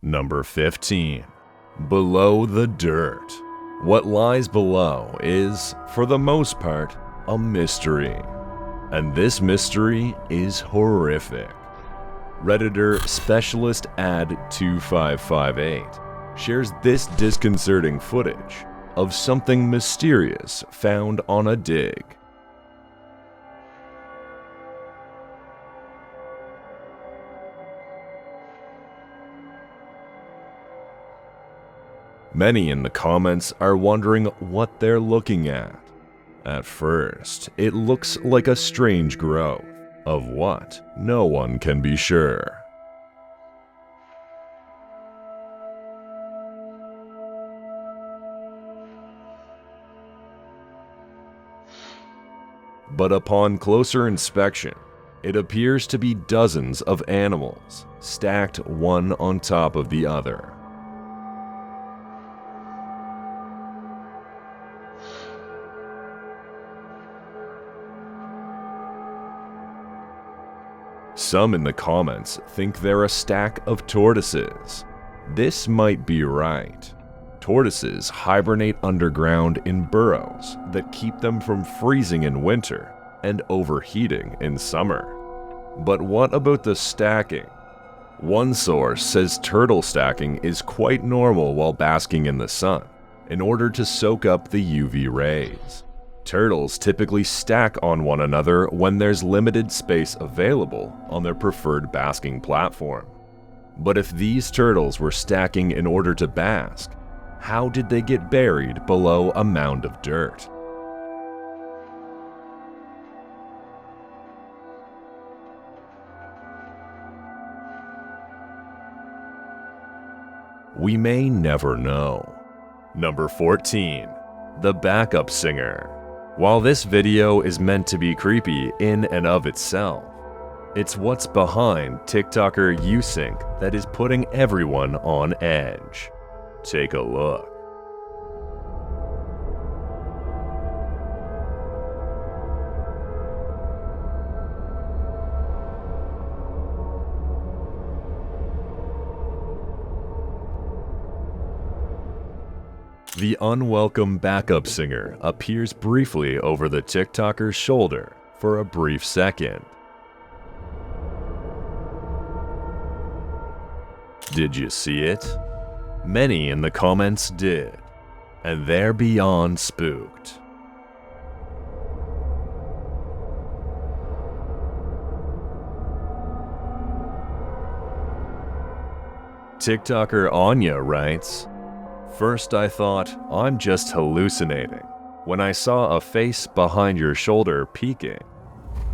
Number 15. Below the dirt. What lies below is, for the most part, a mystery. And this mystery is horrific. Redditor Specialist Ad 2558 shares this disconcerting footage of something mysterious found on a dig. Many in the comments are wondering what they're looking at. At first, it looks like a strange growth. Of what? No one can be sure. But upon closer inspection, it appears to be dozens of animals, stacked one on top of the other. Some in the comments think they're a stack of tortoises. This might be right. Tortoises hibernate underground in burrows that keep them from freezing in winter and overheating in summer. But what about the stacking? One source says turtle stacking is quite normal while basking in the sun in order to soak up the UV rays. Turtles typically stack on one another when there's limited space available on their preferred basking platform. But if these turtles were stacking in order to bask, how did they get buried below a mound of dirt? We may never know. Number 14. The Backup Singer. While this video is meant to be creepy in and of itself, it's what's behind TikToker Usync that is putting everyone on edge. Take a look. The unwelcome backup singer appears briefly over the TikToker's shoulder for a brief second. Did you see it? Many in the comments did, and they're beyond spooked. TikToker Anya writes, "First I thought, I'm just hallucinating, when I saw a face behind your shoulder peeking.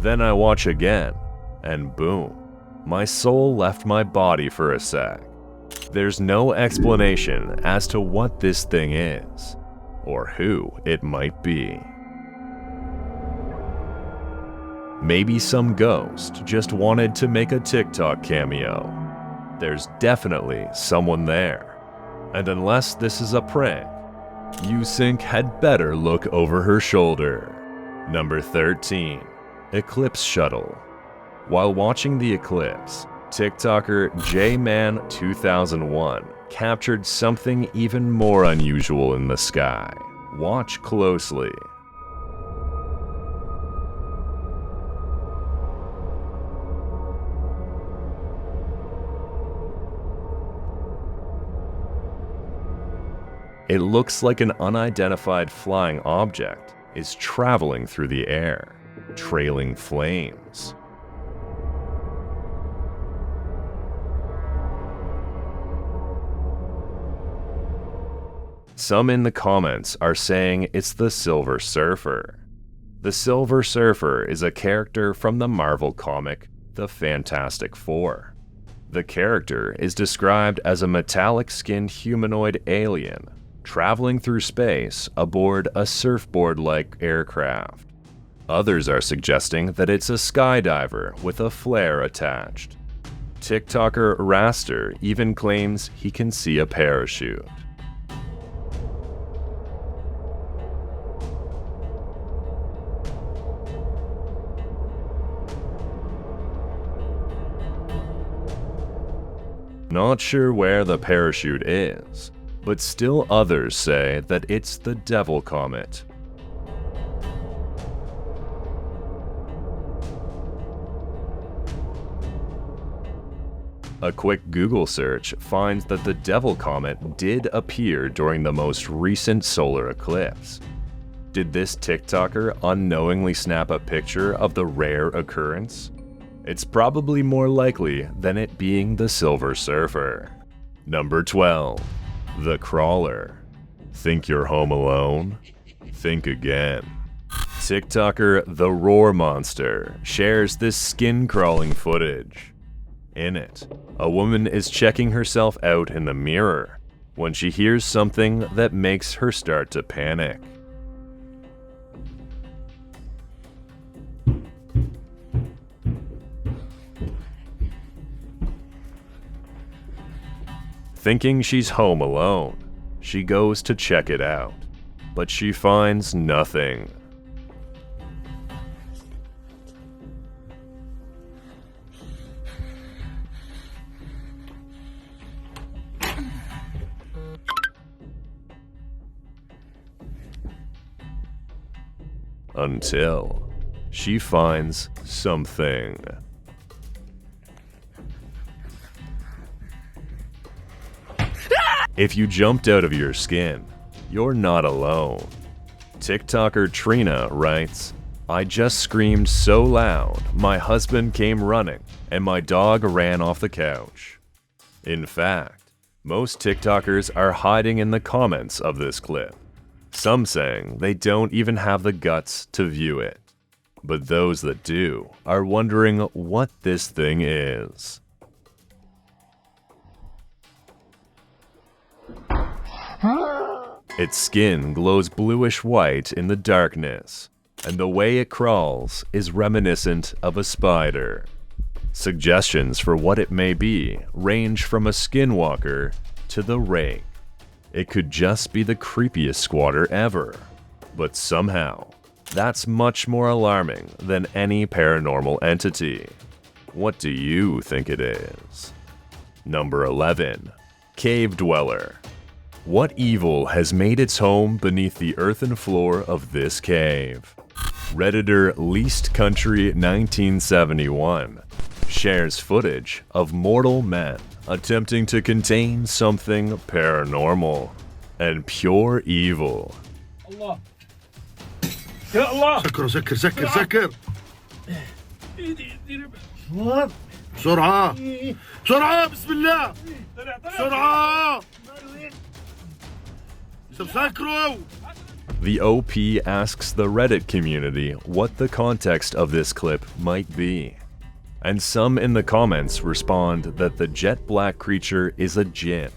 Then I watch again, and boom, my soul left my body for a sec. There's no explanation as to what this thing is, or who it might be. Maybe some ghost just wanted to make a TikTok cameo. There's definitely someone there. And unless this is a prank, Usync had better look over her shoulder." Number 13. Eclipse Shuttle. While watching the eclipse, TikToker JMan2001 captured something even more unusual in the sky. Watch closely. It looks like an unidentified flying object is traveling through the air, trailing flames. Some in the comments are saying it's the Silver Surfer. The Silver Surfer is a character from the Marvel comic, The Fantastic Four. The character is described as a metallic-skinned humanoid alien traveling through space aboard a surfboard-like aircraft. Others are suggesting that it's a skydiver with a flare attached. TikToker Raster even claims he can see a parachute. Not sure where the parachute is, but still others say that it's the Devil Comet. A quick Google search finds that the Devil Comet did appear during the most recent solar eclipse. Did this TikToker unknowingly snap a picture of the rare occurrence? It's probably more likely than it being the Silver Surfer. Number 12. The Crawler. Think you're home alone? Think again. TikToker The Roar Monster shares this skin-crawling footage. In it, a woman is checking herself out in the mirror when she hears something that makes her start to panic. Thinking she's home alone, she goes to check it out, but she finds nothing. Until she finds something. If you jumped out of your skin, you're not alone. TikToker Trina writes, "I just screamed so loud, my husband came running, and my dog ran off the couch." In fact, most TikTokers are hiding in the comments of this clip, some saying they don't even have the guts to view it. But those that do are wondering what this thing is. Its skin glows bluish white in the darkness, and the way it crawls is reminiscent of a spider. Suggestions for what it may be range from a skinwalker to the Rake. It could just be the creepiest squatter ever, but somehow, that's much more alarming than any paranormal entity. What do you think it is? Number 11. Cave Dweller. What evil has made its home beneath the earthen floor of this cave? Redditor Least Country 1971 shares footage of mortal men attempting to contain something paranormal and pure evil. Allah. Ya Allah. سكر بسرعة بسرعة بسم الله بسرعة سكروا. The OP asks the Reddit community what the context of this clip might be. And some in the comments respond that the jet black creature is a jinn,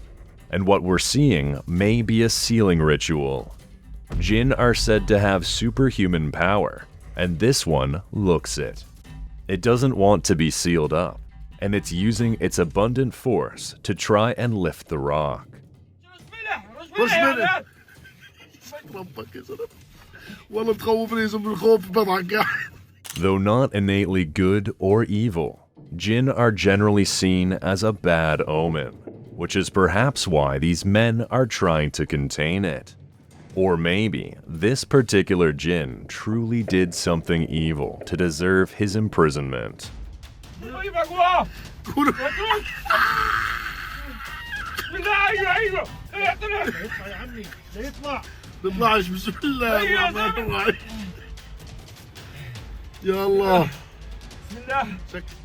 and what we're seeing may be a sealing ritual. Jinn are said to have superhuman power, and this one looks it. It doesn't want to be sealed up, and it's using its abundant force to try and lift the rock. Though not innately good or evil, jinn are generally seen as a bad omen, which is perhaps why these men are trying to contain it. Or maybe this particular jinn truly did something evil to deserve his imprisonment.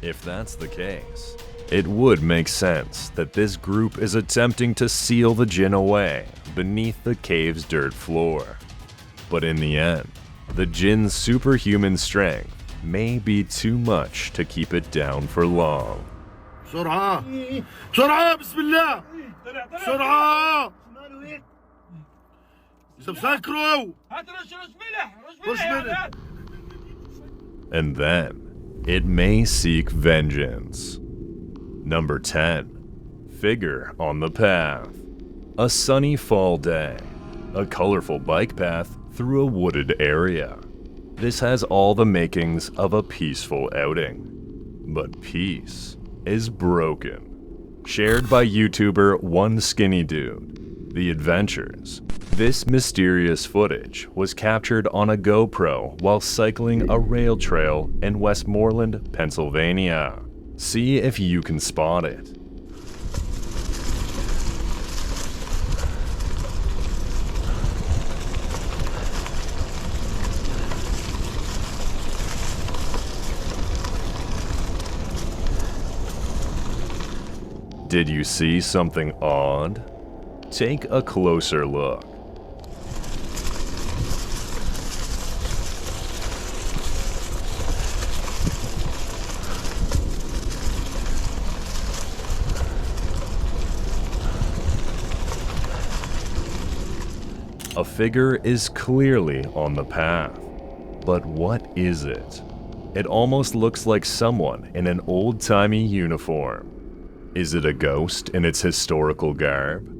If that's the case, it would make sense that this group is attempting to seal the jinn away beneath the cave's dirt floor. But in the end, the jinn's superhuman strength may be too much to keep it down for long. بسرعة بسرعة بسم الله بسرعة سكروا. And then, it may seek vengeance. Number 10. Figure on the path. A sunny fall day. A colorful bike path through a wooded area. This has all the makings of a peaceful outing. But peace is broken. shared by YouTuber One Skinny Dude. The Adventures. This mysterious footage was captured on a GoPro while cycling a rail trail in Westmoreland, Pennsylvania. See if you can spot it. Did you see something odd? Take a closer look. A figure is clearly on the path. But what is it? It almost looks like someone in an old-timey uniform. Is it a ghost in its historical garb?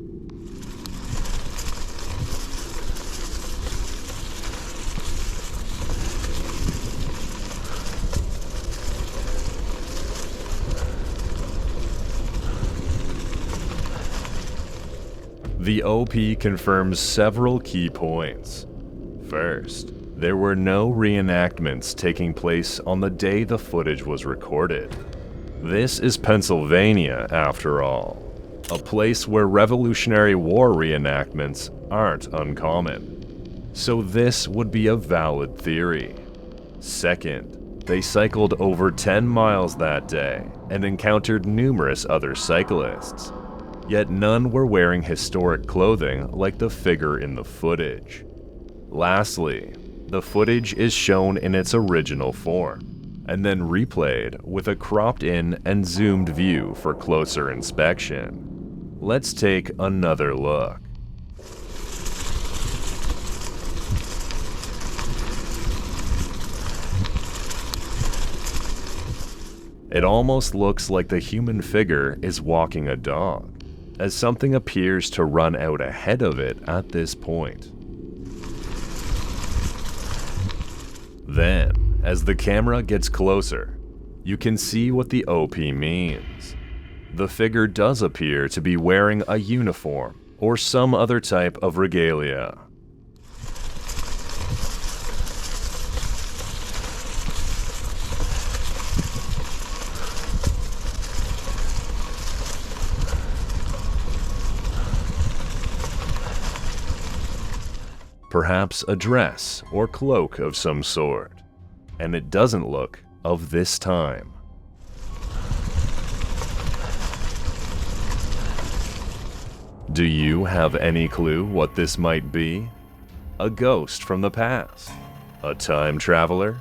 The OP confirms several key points. First, there were no reenactments taking place on the day the footage was recorded. This is Pennsylvania, after all, a place where Revolutionary War reenactments aren't uncommon. So this would be a valid theory. Second, they cycled over 10 miles that day and encountered numerous other cyclists. Yet none were wearing historic clothing like the figure in the footage. Lastly, the footage is shown in its original form, and then replayed with a cropped-in and zoomed view for closer inspection. Let's take another look. It almost looks like the human figure is walking a dog, as something appears to run out ahead of it at this point. Then, as the camera gets closer, you can see what the OP means. The figure does appear to be wearing a uniform or some other type of regalia. Perhaps a dress or cloak of some sort. And it doesn't look of this time. Do you have any clue what this might be? A ghost from the past? A time traveler?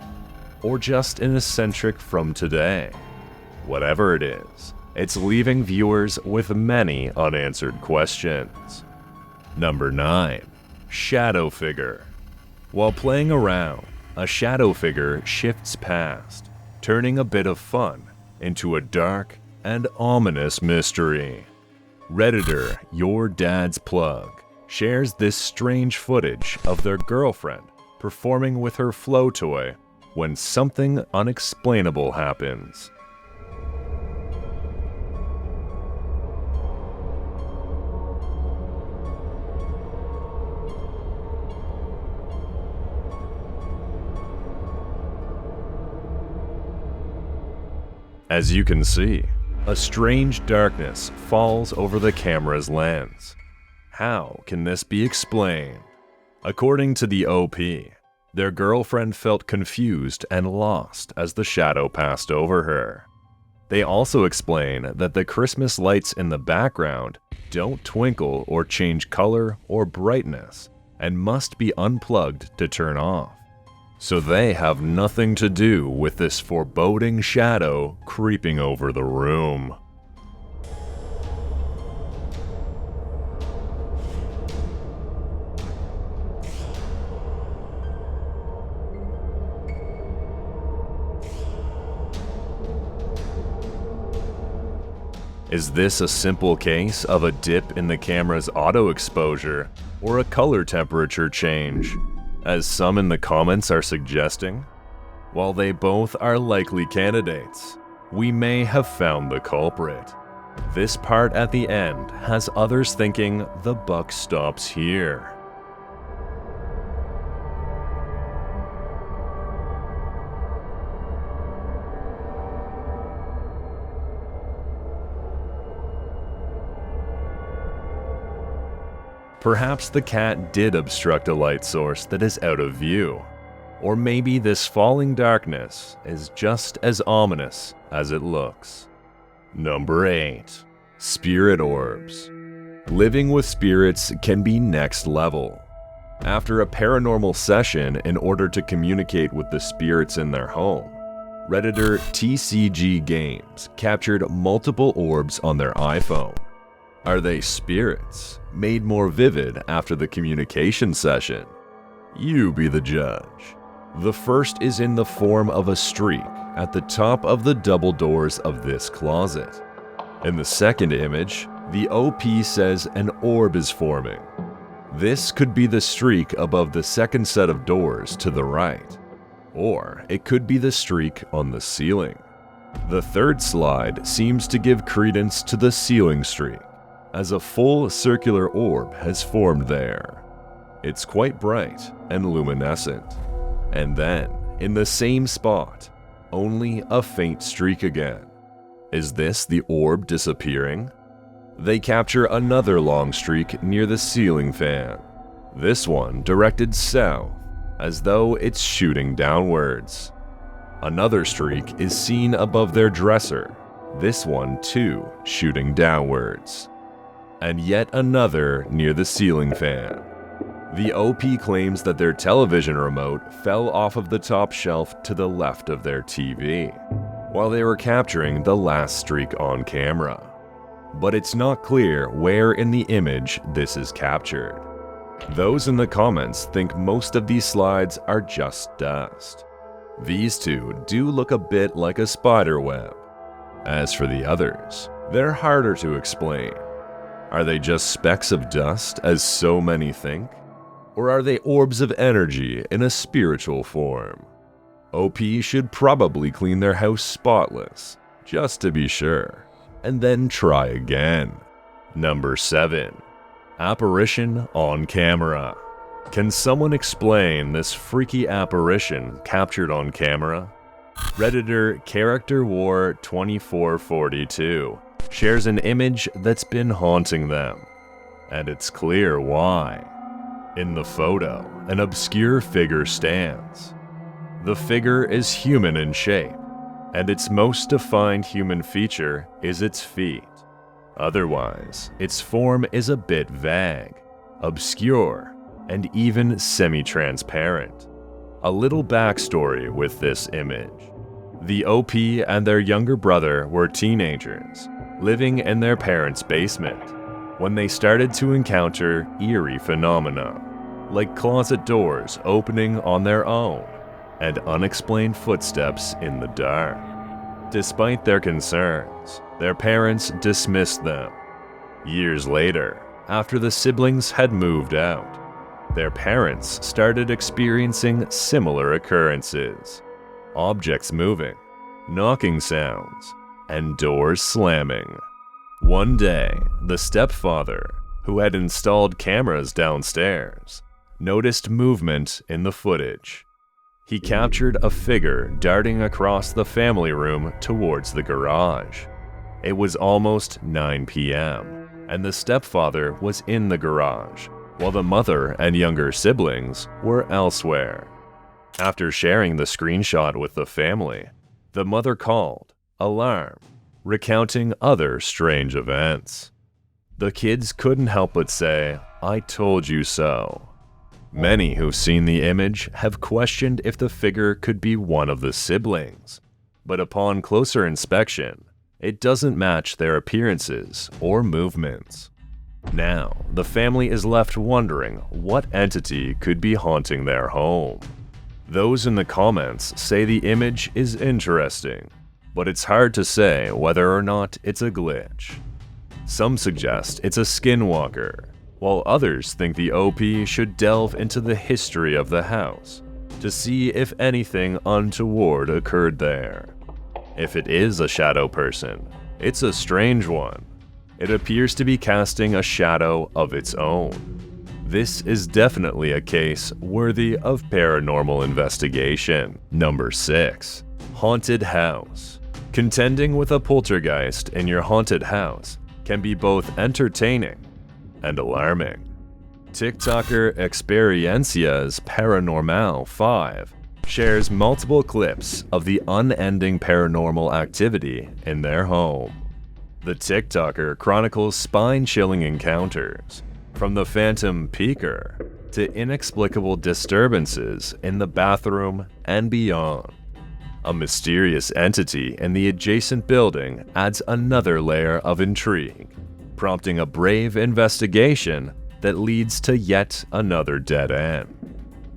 Or just an eccentric from today? Whatever it is, it's leaving viewers with many unanswered questions. Number 9. Shadow figure. While playing around, a shadow figure shifts past, turning a bit of fun into a dark and ominous mystery. Redditor Your Dad's Plug shares this strange footage of their girlfriend performing with her flow toy when something unexplainable happens. As you can see, a strange darkness falls over the camera's lens. How can this be explained? According to the OP, their girlfriend felt confused and lost as the shadow passed over her. They also explain that the Christmas lights in the background don't twinkle or change color or brightness and must be unplugged to turn off. So they have nothing to do with this foreboding shadow creeping over the room. Is this a simple case of a dip in the camera's auto exposure or a color temperature change, as some in the comments are suggesting? While they both are likely candidates, we may have found the culprit. This part at the end has others thinking the buck stops here. Perhaps the cat did obstruct a light source that is out of view. Or maybe this falling darkness is just as ominous as it looks. Number 8. Spirit orbs. Living with spirits can be next level. After a paranormal session in order to communicate with the spirits in their home, Redditor TCG Games captured multiple orbs on their iPhone. Are they spirits, made more vivid after the communication session? You be the judge. The first is in the form of a streak at the top of the double doors of this closet. In the second image, the OP says an orb is forming. This could be the streak above the second set of doors to the right, or it could be the streak on the ceiling. The third slide seems to give credence to the ceiling streak, as a full circular orb has formed there. It's quite bright and luminescent. And then, in the same spot, only a faint streak again. Is this the orb disappearing? They capture another long streak near the ceiling fan. This one directed south, as though it's shooting downwards. Another streak is seen above their dresser, this one too shooting downwards. And yet another near the ceiling fan. The OP claims that their television remote fell off of the top shelf to the left of their TV, while they were capturing the last streak on camera. But it's not clear where in the image this is captured. Those in the comments think most of these slides are just dust. These two do look a bit like a spider web. As for the others, they're harder to explain. Are they just specks of dust, as so many think? Or are they orbs of energy in a spiritual form? OP should probably clean their house spotless, just to be sure, and then try again. Number 7. Apparition on camera. Can someone explain this freaky apparition captured on camera? Redditor Character War 2442 shares an image that's been haunting them, and it's clear why. In the photo, an obscure figure stands. The figure is human in shape, and its most defined human feature is its feet. Otherwise, its form is a bit vague, obscure, and even semi-transparent. A little backstory with this image. The OP and their younger brother were teenagers, living in their parents' basement, when they started to encounter eerie phenomena, like closet doors opening on their own and unexplained footsteps in the dark. Despite their concerns, their parents dismissed them. Years later, after the siblings had moved out, their parents started experiencing similar occurrences. Objects moving, knocking sounds, and doors slamming. One day, the stepfather, who had installed cameras downstairs, noticed movement in the footage. He captured a figure darting across the family room towards the garage. It was almost 9 p.m., and the stepfather was in the garage, while the mother and younger siblings were elsewhere. After sharing the screenshot with the family, the mother called, alarm, recounting other strange events. The kids couldn't help but say, "I told you so." Many who've seen the image have questioned if the figure could be one of the siblings, but upon closer inspection, it doesn't match their appearances or movements. Now, the family is left wondering what entity could be haunting their home. Those in the comments say the image is interesting, but it's hard to say whether or not it's a glitch. Some suggest it's a skinwalker, while others think the OP should delve into the history of the house to see if anything untoward occurred there. If it is a shadow person, it's a strange one, It appears to be casting a shadow of its own. This is definitely a case worthy of paranormal investigation. Number 6. Haunted house. Contending with a poltergeist in your haunted house can be both entertaining and alarming. TikToker Experiencias Paranormal 5 shares multiple clips of the unending paranormal activity in their home. The TikToker chronicles spine-chilling encounters, from the phantom peeker to inexplicable disturbances in the bathroom and beyond. A mysterious entity in the adjacent building adds another layer of intrigue, prompting a brave investigation that leads to yet another dead end.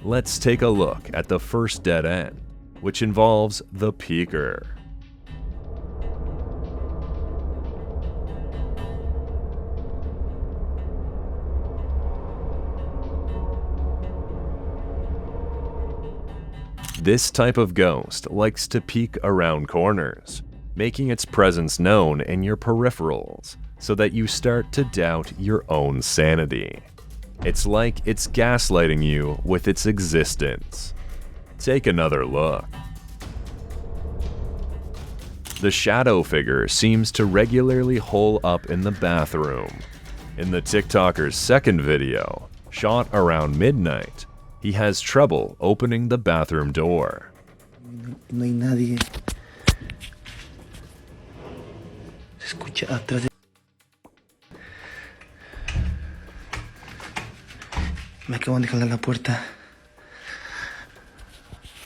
Let's take a look at the first dead end, which involves the peeker. This type of ghost likes to peek around corners, making its presence known in your peripherals so that you start to doubt your own sanity. It's like it's gaslighting you with its existence. Take another look. The shadow figure seems to regularly hole up in the bathroom. In the TikToker's second video, shot around midnight, he has trouble opening the bathroom door. No hay nadie. Se escucha atrás de... Me acaban de jalar la puerta.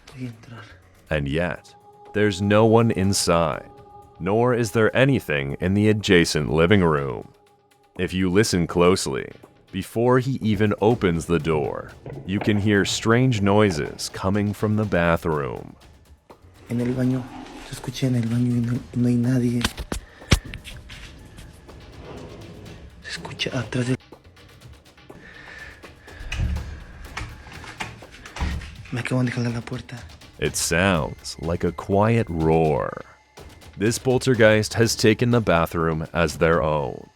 Voy a entrar. And yet, there's no one inside, nor is there anything in the adjacent living room. If you listen closely, before he even opens the door, you can hear strange noises coming from the bathroom. En el baño. Se escucha en el baño y no hay nadie. Se escucha atrás de... Me acaban de jalar la puerta. It sounds like a quiet roar. This poltergeist has taken the bathroom as their own.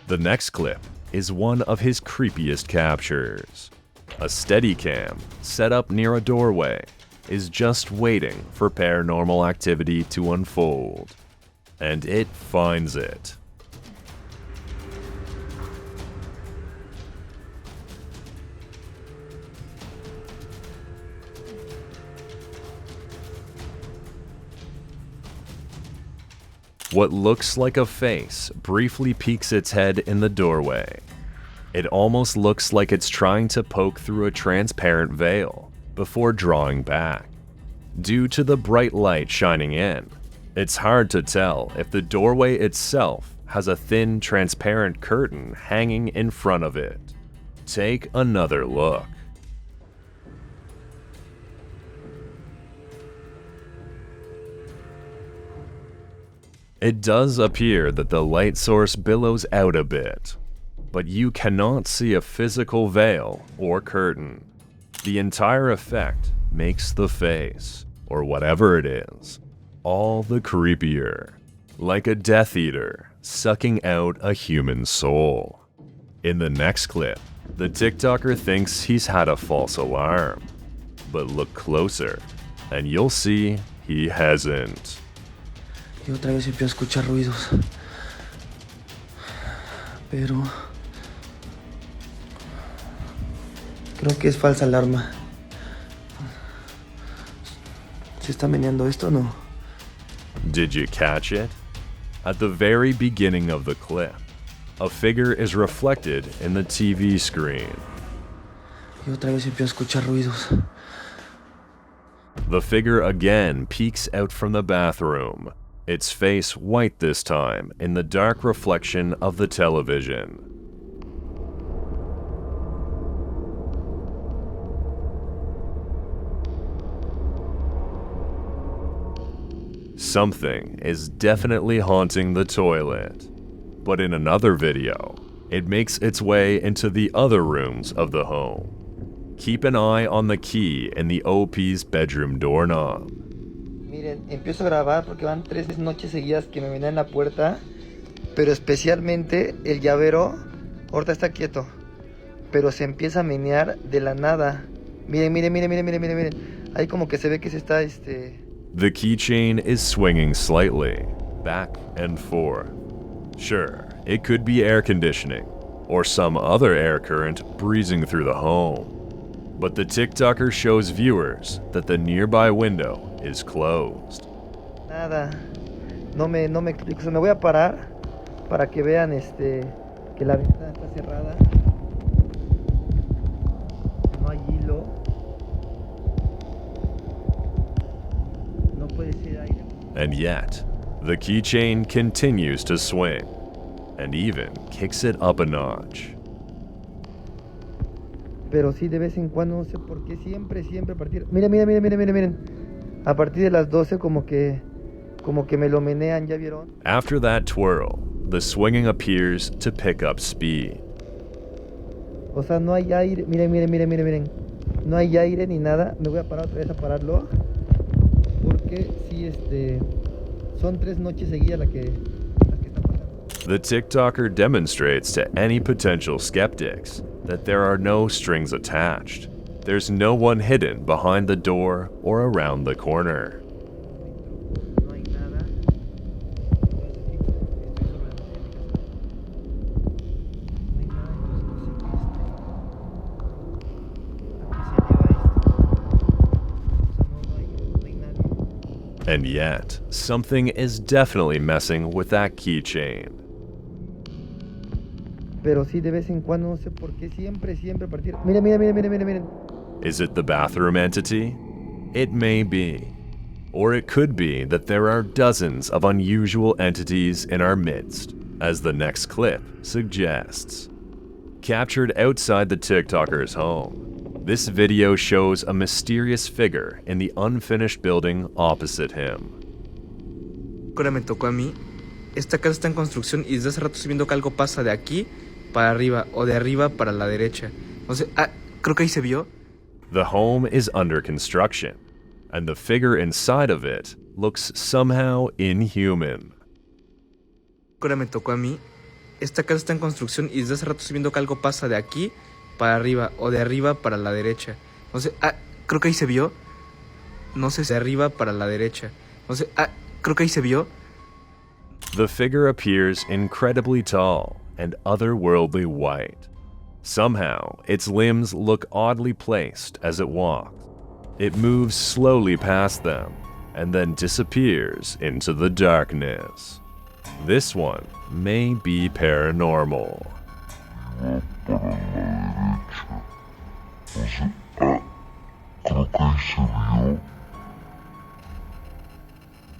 The next clip is one of his creepiest captures. A Steadicam set up near a doorway is just waiting for paranormal activity to unfold. And it finds it. What looks like a face briefly peeks its head in the doorway. It almost looks like it's trying to poke through a transparent veil before drawing back. Due to the bright light shining in, it's hard to tell if the doorway itself has a thin, transparent curtain hanging in front of it. Take another look. It does appear that the light source billows out a bit, but you cannot see a physical veil or curtain. The entire effect makes the face, or whatever it is, all the creepier, like a Death Eater sucking out a human soul. In the next clip, the TikToker thinks he's had a false alarm, but look closer, and you'll see he hasn't. Y otra vez empiezo a escuchar ruidos. Pero... creo que es falsa alarma. ¿Se está meneando esto o no? Did you catch it? At the very beginning of the clip, a figure is reflected in the TV screen. Y otra vez empiezo a escuchar ruidos. The figure again peeks out from the bathroom, its face white this time in the dark reflection of the television. Something is definitely haunting the toilet, but in another video, it makes its way into the other rooms of the home. Keep an eye on the key in the OP's bedroom doorknob. Miren, empiezo a grabar porque van 3 noches seguidas que me venían en la puerta Pero especialmente el llavero, ahorita está quieto, pero se empieza a menear de la nada. Miren. Ahí como que se ve que se está The keychain is swinging slightly, back and forth. Sure, it could be air conditioning, or some other air current breezing through the home. But the TikToker shows viewers that the nearby window is closed. Nada, no me explico. Se me voy a parar para que vean que la ventana está cerrada. No hay hilo. No puede ser aire. And yet, the keychain continues to swing, and even kicks it up a notch. Pero sí, de vez en cuando, no sé por qué, siempre a partir... Miren. A partir de las 12 como que me lo menean, ¿ya vieron? After that twirl, the swinging appears to pick up speed. O sea, no hay aire, miren. No hay aire ni nada. Me voy a parar otra vez a pararlo. Porque sí, son 3 noches seguidas las que está pasando. The TikToker demonstrates to any potential skeptics that there are no strings attached. There's no one hidden behind the door or around the corner. No hay nada. And yet, something is definitely messing with that keychain. Pero sí, de vez en cuando, no sé por qué, siempre a partir... Miren. Is it the bathroom entity? It may be. Or it could be that there are dozens of unusual entities in our midst, as the next clip suggests. Captured outside the TikToker's home, this video shows a mysterious figure in the unfinished building opposite him. Ahora me tocó a mí. Esta casa está en construcción y desde hace rato estoy viendo que algo pasa de aquí para arriba o de arriba para la derecha. No sé, creo que ahí se vio. The home is under construction, and the figure inside of it looks somehow inhuman. Ahora me tocó a mí. Esta casa está en construcción y desde hace rato estoy viendo que algo pasa de aquí para arriba o de arriba para la derecha. No sé, creo que ahí se vio. No sé, de arriba para la derecha. No sé, creo que ahí se vio. The figure appears incredibly tall and otherworldly white. Somehow, its limbs look oddly placed as it walks. It moves slowly past them and then disappears into the darkness. This one may be paranormal.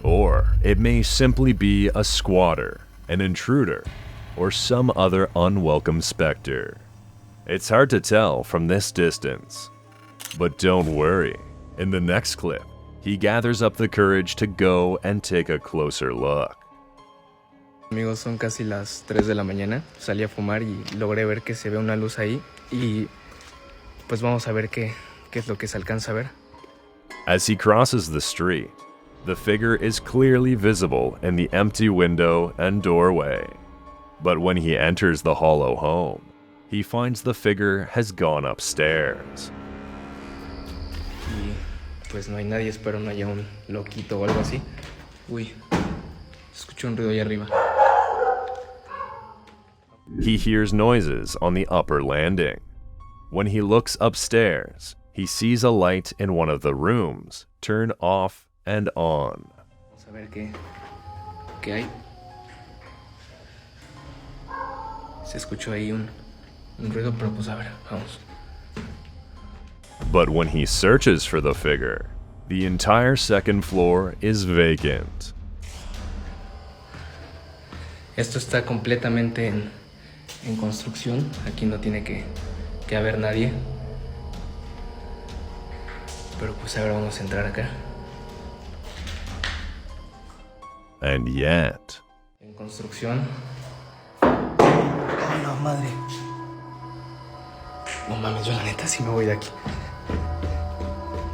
Or it may simply be a squatter, an intruder, or some other unwelcome specter. It's hard to tell from this distance. But don't worry, in the next clip, he gathers up the courage to go and take a closer look. Amigos, son casi las 3 de la mañana. Salí a fumar y logré ver que se ve una luz ahí. Y pues vamos a ver qué es lo que se alcanza a ver. As he crosses the street, the figure is clearly visible in the empty window and doorway. But when he enters the hollow home, he finds the figure has gone upstairs. Y pues no hay nadie, espero no haya un loquito o algo así. Uy, escucho un ruido ahí arriba. He hears noises on the upper landing. When he looks upstairs, he sees a light in one of the rooms turn off and on. Vamos a ver qué hay. Se escuchó ahí un ruido, pero pues a ver, vamos. But when he searches for the figure, the entire second floor is vacant. Esto está completamente en construcción. Aquí no tiene que haber nadie. Pero pues ahora vamos a entrar acá. And yet, En construcción. ¡Oh, la madre! No mames, yo la neta sí me voy de aquí.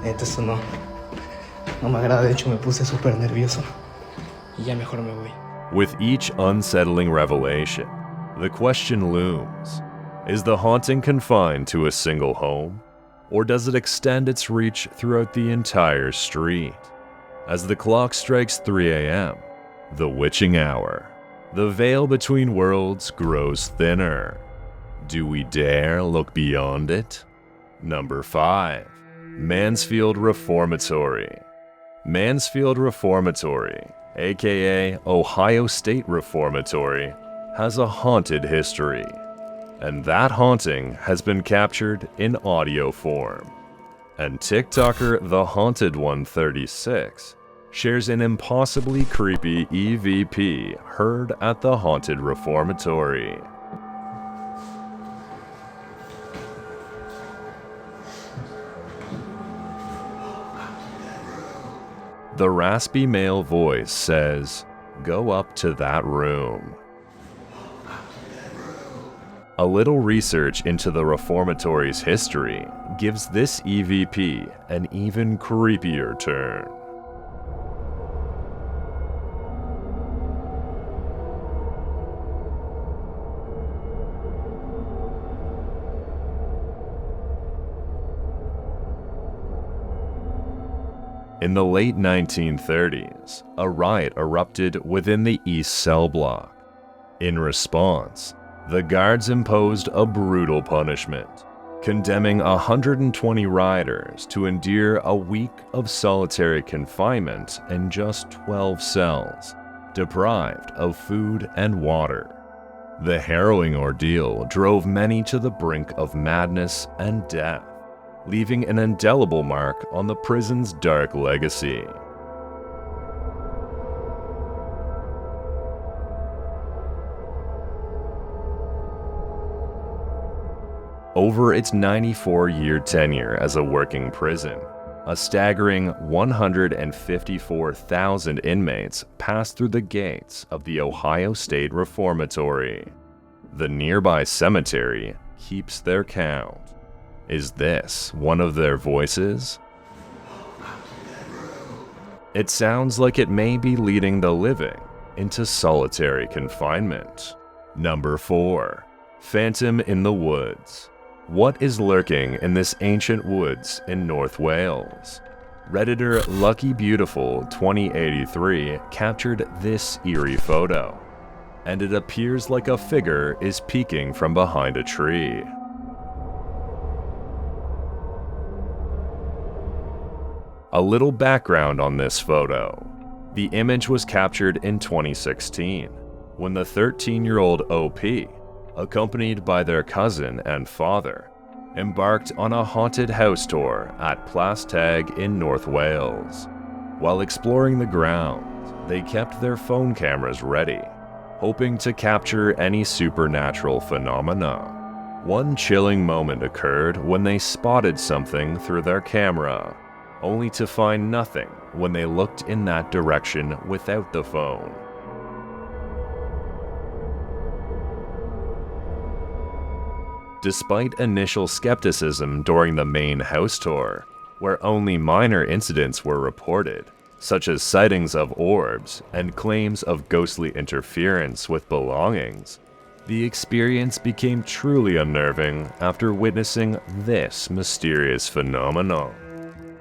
Neta, esto no me agrada. De hecho, me puse súper nervioso. Y ya mejor me voy. With each unsettling revelation, the question looms: is the haunting confined to a single home, or does it extend its reach throughout the entire street? As the clock strikes 3 a.m., the witching hour, the veil between worlds grows thinner. Do we dare look beyond it? Number 5. Mansfield Reformatory. Mansfield Reformatory, aka Ohio State Reformatory, has a haunted history, and that haunting has been captured in audio form. And TikToker The Haunted 136 shares an impossibly creepy EVP heard at the haunted reformatory. The raspy male voice says, "Go up to that room." A little research into the reformatory's history gives this EVP an even creepier turn. In the late 1930s, a riot erupted within the East Cell Block. In response, the guards imposed a brutal punishment, condemning 120 rioters to endure a week of solitary confinement in just 12 cells, deprived of food and water. The harrowing ordeal drove many to the brink of madness and death, leaving an indelible mark on the prison's dark legacy. Over its 94-year tenure as a working prison, a staggering 154,000 inmates passed through the gates of the Ohio State Reformatory. The nearby cemetery keeps their count. Is this one of their voices? It sounds like it may be leading the living into solitary confinement. Number 4. Phantom in the Woods. What is lurking in this ancient woods in North Wales? Redditor Lucky Beautiful 2083 captured this eerie photo, and it appears like a figure is peeking from behind a tree. A little background on this photo. The image was captured in 2016, when the 13-year-old OP, accompanied by their cousin and father, embarked on a haunted house tour at Plas Tag in North Wales. While exploring the grounds, they kept their phone cameras ready, hoping to capture any supernatural phenomena. One chilling moment occurred when they spotted something through their camera, only to find nothing when they looked in that direction without the phone. Despite initial skepticism during the main house tour, where only minor incidents were reported, such as sightings of orbs and claims of ghostly interference with belongings, the experience became truly unnerving after witnessing this mysterious phenomenon.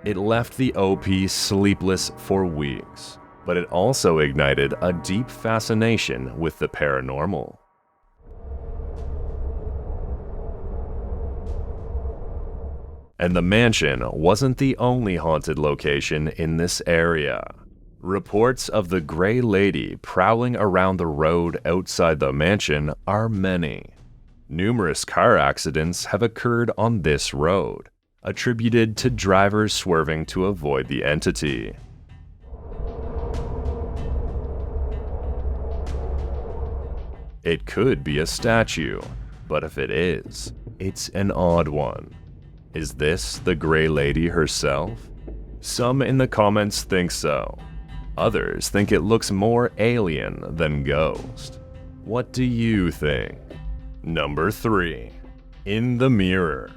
It left the OP sleepless for weeks, but it also ignited a deep fascination with the paranormal. And the mansion wasn't the only haunted location in this area. Reports of the Grey Lady prowling around the road outside the mansion are many. Numerous car accidents have occurred on this road, attributed to drivers swerving to avoid the entity. It could be a statue, but if it is, it's an odd one. Is this the Grey Lady herself? Some in the comments think so. Others think it looks more alien than ghost. What do you think? Number 3. In the Mirror.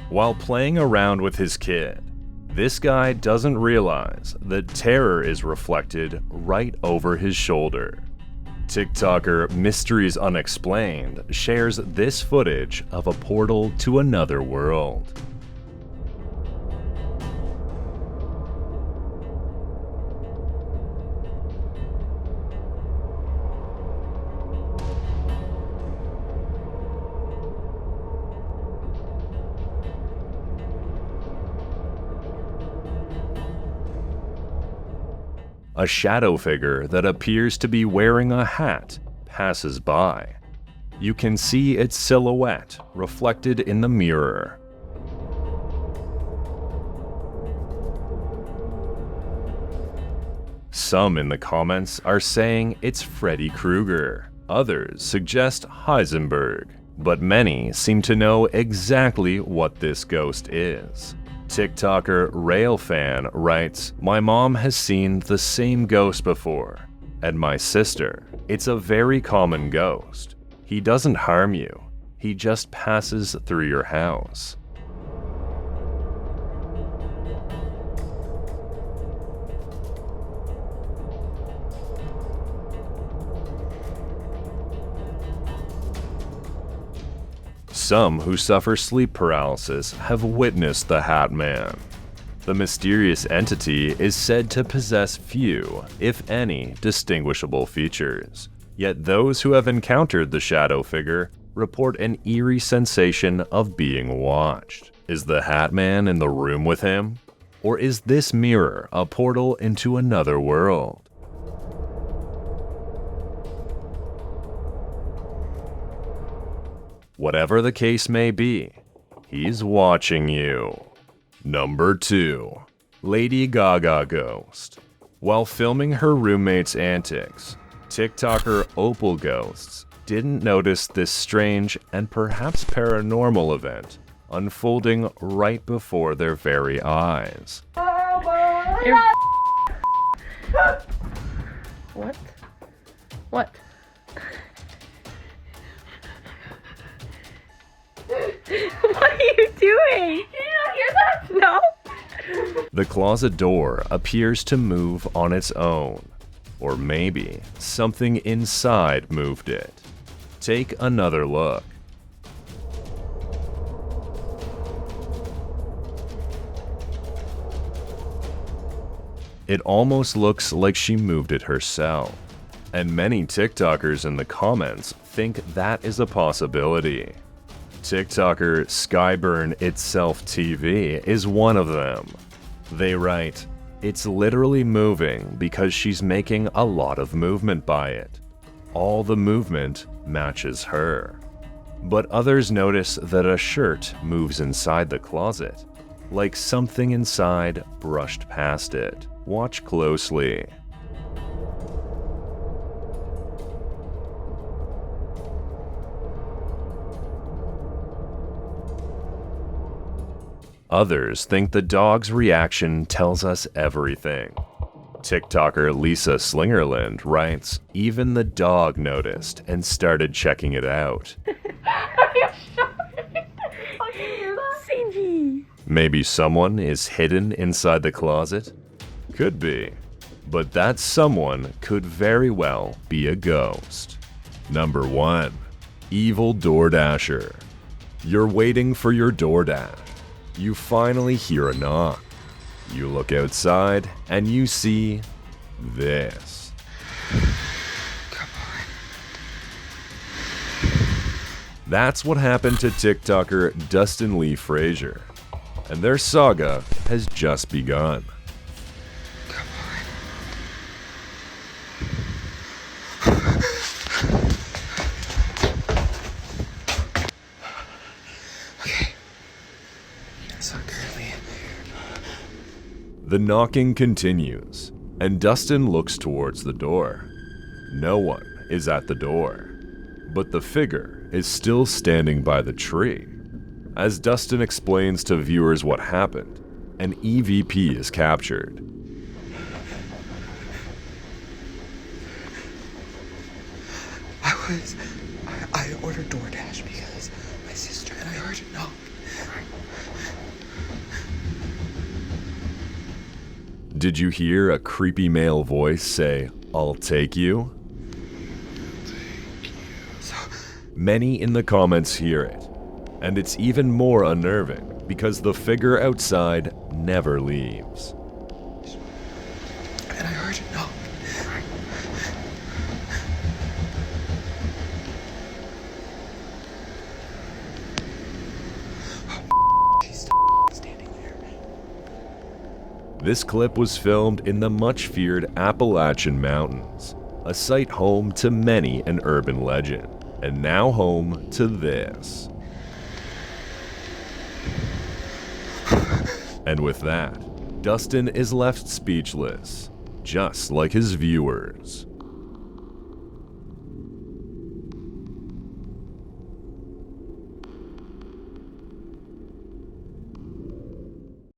While playing around with his kid, this guy doesn't realize that terror is reflected right over his shoulder. TikToker Mysteries Unexplained shares this footage of a portal to another world. A shadow figure that appears to be wearing a hat passes by. You can see its silhouette reflected in the mirror. Some in the comments are saying it's Freddy Krueger. Others suggest Heisenberg. But many seem to know exactly what this ghost is. TikToker Railfan writes, "My mom has seen the same ghost before. And my sister. It's a very common ghost. He doesn't harm you. He just passes through your house." Some who suffer sleep paralysis have witnessed the Hat Man. The mysterious entity is said to possess few, if any, distinguishable features. Yet those who have encountered the shadow figure report an eerie sensation of being watched. Is the Hat Man in the room with him? Or is this mirror a portal into another world? Whatever the case may be, he's watching you. Number 2. Lady Gaga Ghost. While filming her roommate's antics, TikToker Opal Ghosts didn't notice this strange and perhaps paranormal event unfolding right before their very eyes. What? What? What are you doing? Did you not hear that? No. The closet door appears to move on its own, or maybe something inside moved it. Take another look. It almost looks like she moved it herself, and many TikTokers in the comments think that is a possibility. TikToker Skyburn Itself TV is one of them. They write, "It's literally moving because she's making a lot of movement by it. All the movement matches her." But others notice that a shirt moves inside the closet, like something inside brushed past it. Watch closely. Others think the dog's reaction tells us everything. TikToker Lisa Slingerland writes, "Even the dog noticed and started checking it out." Maybe someone is hidden inside the closet? Could be. But that someone could very well be a ghost. Number 1. Evil DoorDasher. You're waiting for your DoorDash. You finally hear a knock. You look outside and you see this. Come on. That's what happened to TikToker Dustin Lee Frazier. And their saga has just begun. Come on. Okay. Yes, currently. The knocking continues, and Dustin looks towards the door. No one is at the door, but the figure is still standing by the tree. As Dustin explains to viewers what happened, an EVP is captured. I ordered DoorDash because my sister and I heard it knock. Did you hear a creepy male voice say, "I'll take you"? Many in the comments hear it, and it's even more unnerving because the figure outside never leaves. And I heard you. No. She's standing there. This clip was filmed in the much-feared Appalachian Mountains, a site home to many an urban legend, and now home to this. And with that, Dustin is left speechless, just like his viewers.